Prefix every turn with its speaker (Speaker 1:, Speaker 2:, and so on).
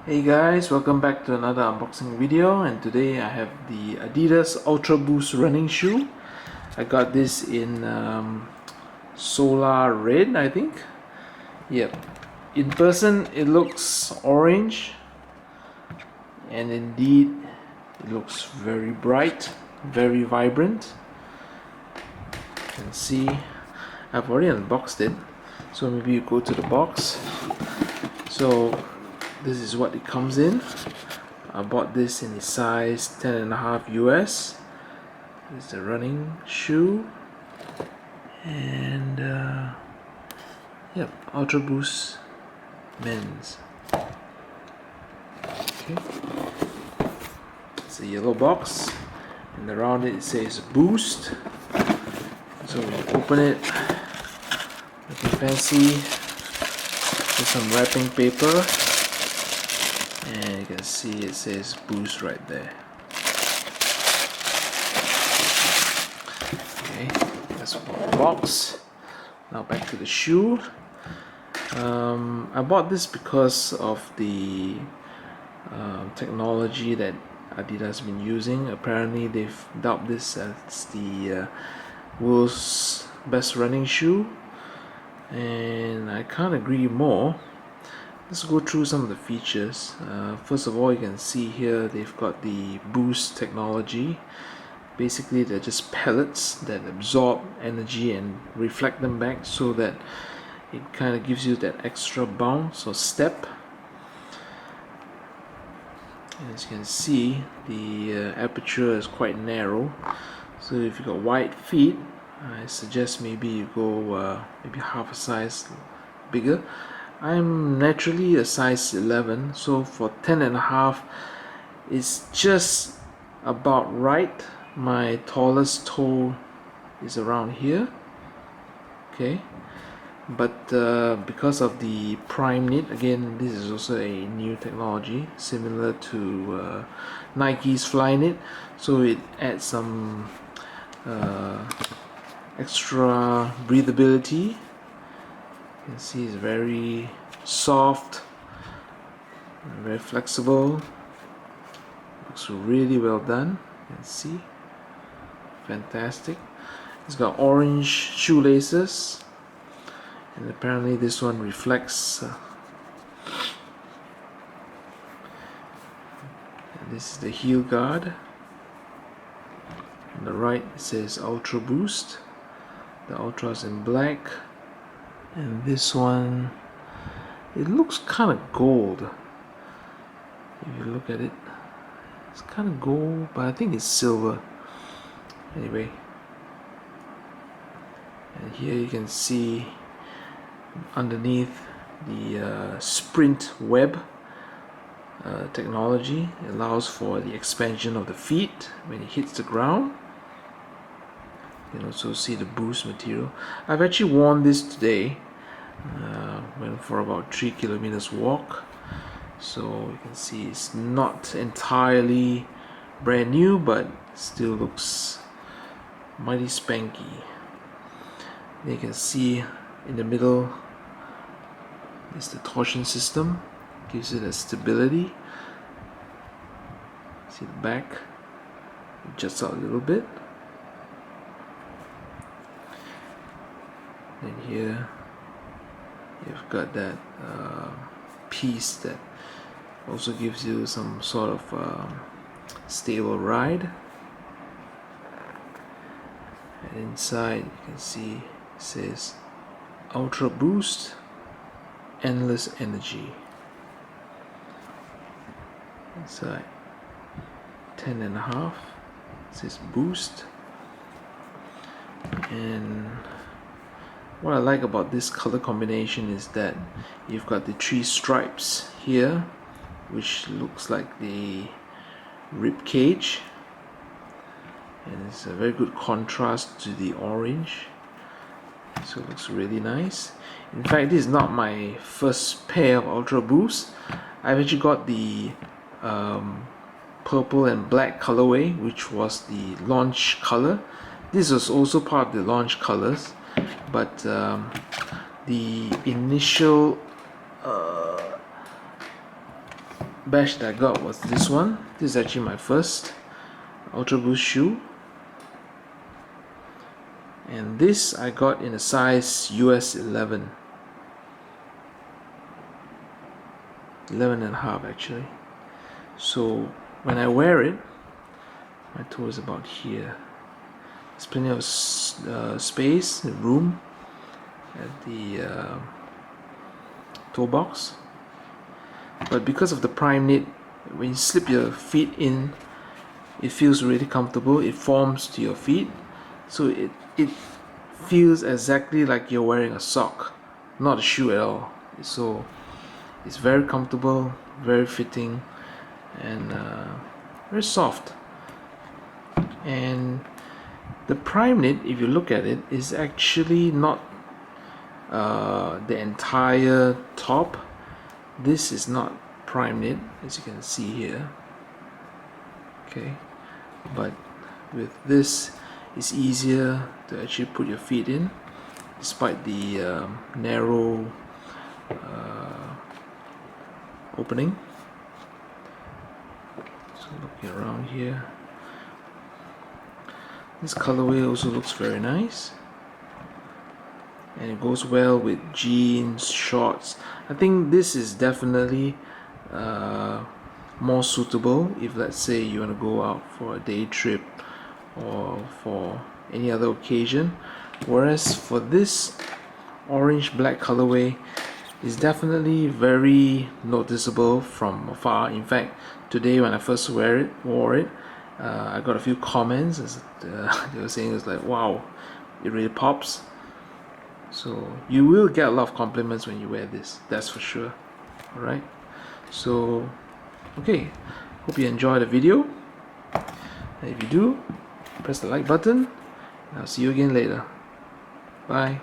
Speaker 1: Hey guys, welcome back to another unboxing video, and today I have the Adidas Ultra Boost running shoe. I got this in solar red, I think. Yep. In person it looks orange, and indeed it looks very bright, very vibrant. You can see I've already unboxed it, so maybe you go to the box. So this is what it comes in. I bought this in the size 10.5 US. This is the running shoe, and yep, Ultra Boost men's. Okay, it's a yellow box, and around it says Boost. So we open it, looking fancy. There's some wrapping paper, and you can see it says Boost right there. Okay, that's the box. Now back to the shoe. I bought this because of the technology that Adidas has been using. Apparently they've dubbed this as the world's best running shoe, and I can't agree more. Let's go through some of the features. First of all, you can see here they've got the Boost technology. Basically they're just pellets that absorb energy and reflect them back, so that it kind of gives you that extra bounce or step. As you can see, the aperture is quite narrow, so if you got wide feet, I suggest maybe you go maybe half a size bigger. I'm naturally a size 11, so for 10.5 it's just about right. My tallest toe is around here. Okay, but because of the prime knit, again this is also a new technology similar to Nike's fly knit, so it adds some extra breathability. You can see it's very soft, very flexible, looks really well done. You can see, fantastic. It's got orange shoelaces, and apparently this one reflects. This is the heel guard. On the right it says Ultra Boost. The Ultra is in black, and this one, it looks kind of gold. If you look at it, it's kind of gold, but I think it's silver. Anyway, and here you can see underneath the sprint web technology. It allows for the expansion of the feet when it hits the ground. You can also see the Boost material. I've actually worn this today. Went for about 3 kilometers walk, so you can see it's not entirely brand new, but still looks mighty spanky. You can see in the middle is the torsion system, gives it a stability. See the back, it juts out a little bit. And here you've got that piece that also gives you some sort of stable ride. And inside you can see it says Ultra Boost, endless energy. Inside 10.5, it says Boost. And what I like about this color combination is that you've got the 3 stripes here, which looks like the rib cage, and it's a very good contrast to the orange, so it looks really nice. In fact, this is not my first pair of Ultra Boost. I've actually got the purple and black colorway, which was the launch color. This was also part of the launch colors, but the initial batch that I got was this one. This is actually my first Ultra Boost shoe, and this I got in a size US 11 and a half actually. So when I wear it, my toe is about here. There's plenty of space, room at the toe box, but because of the prime knit, when you slip your feet in, it feels really comfortable. It forms to your feet, so it feels exactly like you're wearing a sock, not a shoe at all. So it's very comfortable, very fitting, and very soft. And the prime knit, if you look at it, is actually not the entire top. This is not prime knit, as you can see here. Okay, but with this, it's easier to actually put your feet in, despite the narrow opening. So looking around here, this colorway also looks very nice, and it goes well with jeans, shorts. I think this is definitely more suitable if, let's say, you want to go out for a day trip or for any other occasion, whereas for this orange black colorway is definitely very noticeable from afar. In fact, today when I first wore it, I got a few comments as, they were saying it's like, wow, it really pops. So you will get a lot of compliments when you wear this, that's for sure. Alright, so okay, hope you enjoyed the video, and if you do, press the like button, and I'll see you again later. Bye.